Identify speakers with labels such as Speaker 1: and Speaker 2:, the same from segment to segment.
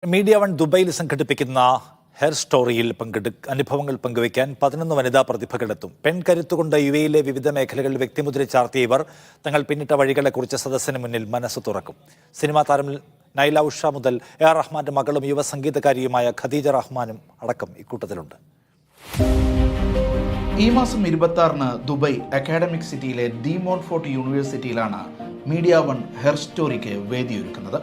Speaker 1: Media one ദുബൈയിൽ സംഘടിപ്പിക്കുന്ന hair സ്റ്റോറിയിൽ അനുഭവങ്ങൾ പങ്കുവയ്ക്കാൻ 11 വനിതാ പ്രതിഭകളെത്തും. പെൺകരുത്തുകൊണ്ട് യുഎയിലെ വിവിധ മേഖലകളിൽ വ്യക്തിമുദ്ര ചാർത്തിയ ഇവർ തങ്ങൾ പിന്നിട്ട വഴികളെക്കുറിച്ച് സദസ്സിന് മുന്നിൽ മനസ്സ് തുറക്കും. സിനിമാ താരം നൈല ഉഷ മുതൽ എ റഹ്മാന്റെ മകളും യുവ സംഗീതകാരിയുമായ ഖദീജ റഹ്മാനും അടക്കം ഇക്കൂട്ടത്തിലുണ്ട്.
Speaker 2: ഈ മാസം 26-ന് Dubai academic city the Monfort യൂണിവേഴ്സിറ്റിയിലാണ് മീഡിയ വൺ ഹെയർ സ്റ്റോറിക്ക് വേദിയൊരുക്കുന്നത്.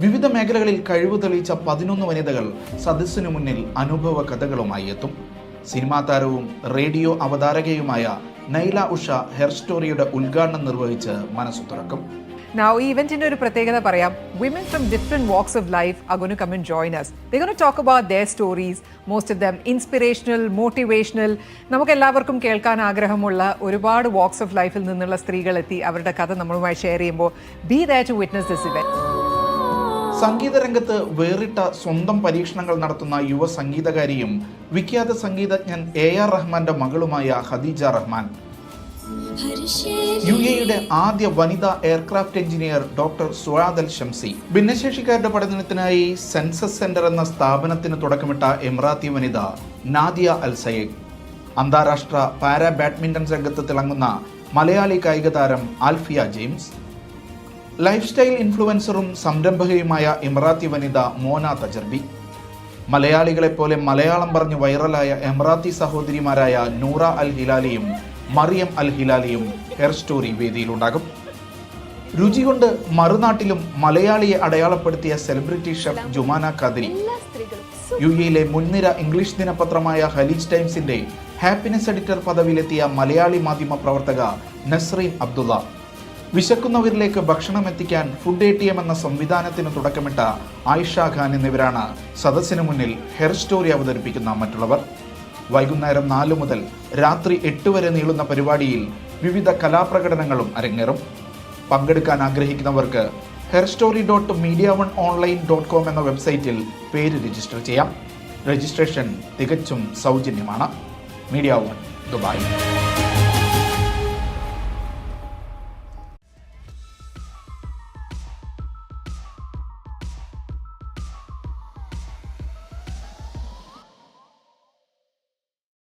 Speaker 2: വിവിധ മേഖലകളിൽ കഴിവ് തെളിയിച്ച 11 വനിതകൾ സദസ്സിനു മുന്നിൽ അനുഭവ കഥകളുമായി എത്തും. സിനിമാ താരവും റേഡിയോ അവതാരകയുമായ നൈല ഉഷ ഹെയർ സ്റ്റോറിയുടെ ഉദ്ഘാടനം നിർവഹിച്ച് മനസ്സു തുറക്കും.
Speaker 3: Now, eventinte oru prathekatha parayam. Women from different walks of life are going to come and join us. They're going to talk about their stories, most of them inspirational, motivational. നമുക്ക് എല്ലാവർക്കും കേൾക്കാൻ ആഗ്രഹമുള്ള ഒരുപാട് walks of life-ൽ നിന്നുള്ള സ്ത്രീകൾ എത്തി അവരുടെ കഥ നമ്മളുമായി ഷെയർ ചെയ്യുമ്പോൾ be there to witness this event.
Speaker 2: സംഗീത രംഗത്ത് വേറിട്ട സ്വന്തം പരീക്ഷണങ്ങൾ നടത്തുന്ന യുവ സംഗീതകാരിയും വിഖ്യാത സംഗീതജ്ഞൻ AR റഹ്മാന്റെ മകളുമായ ഖദീജ റഹ്മാൻ, യുഎഇയുടെ ആദ്യ വനിതാ എയർക്രാഫ്റ്റ് എഞ്ചിനീയർ ഡോക്ടർ സുആദ് അൽ ഷംസി, ഭിന്നശേഷിക്കാരുടെ പഠനത്തിനായി സെൻസസ് സെന്റർ എന്ന സ്ഥാപനത്തിന് തുടക്കമിട്ട എമിറാത്തി വനിത നാദിയ അൽ സയേഖ്, അന്താരാഷ്ട്ര പാരാ ബാഡ്മിന്റൺ രംഗത്ത് തിളങ്ങുന്ന മലയാളി കായിക താരം ആൽഫിയ ജെയിംസ്, ലൈഫ് സ്റ്റൈൽ ഇൻഫ്ലുവൻസറും സംരംഭകയുമായ എമിറാത്തി വനിത മോന തജർബി, മലയാളികളെപ്പോലെ മലയാളം പറഞ്ഞ് വൈറലായ എമിറാത്തി സഹോദരിമാരായ നൂറ അൽ ഹിലാലിയും മറിയം അൽ ഹിലാലിയും ഹെയർ സ്റ്റോറി വേദിയിലുണ്ടാകും. രുചി കൊണ്ട് മറുനാട്ടിലും മലയാളിയെ അടയാളപ്പെടുത്തിയ സെലിബ്രിറ്റി ഷെഫ് ജുമാന ഖാദിരി, യുഎയിലെ മുൻനിര ഇംഗ്ലീഷ് ദിനപത്രമായ ഖലീജ് ടൈംസിന്റെ ഹാപ്പിനെസ് എഡിറ്റർ പദവിയിലെത്തിയ മലയാളി മാധ്യമ പ്രവർത്തക നസ്രീൻ അബ്ദുള്ള, വിശക്കുന്നവരിലേക്ക് ഭക്ഷണം എത്തിക്കാൻ ഫുഡ് ATM എന്ന സംവിധാനത്തിന് തുടക്കമിട്ട ആയിഷ ഖാൻ എന്നിവരാണ് സദസ്സിന് മുന്നിൽ ഹെയർ സ്റ്റോറി അവതരിപ്പിക്കുന്ന മറ്റുള്ളവർ. വൈകുന്നേരം 4 മുതൽ രാത്രി 8 വരെ നീളുന്ന പരിപാടിയിൽ വിവിധ കലാപ്രകടനങ്ങളും അരങ്ങേറും. പങ്കെടുക്കാൻ ആഗ്രഹിക്കുന്നവർക്ക് hairstory.mediaoneonline.com എന്ന വെബ്സൈറ്റിൽ പേര് രജിസ്റ്റർ ചെയ്യാം. രജിസ്ട്രേഷൻ തികച്ചും സൗജന്യമാണ്. Media one Dubai.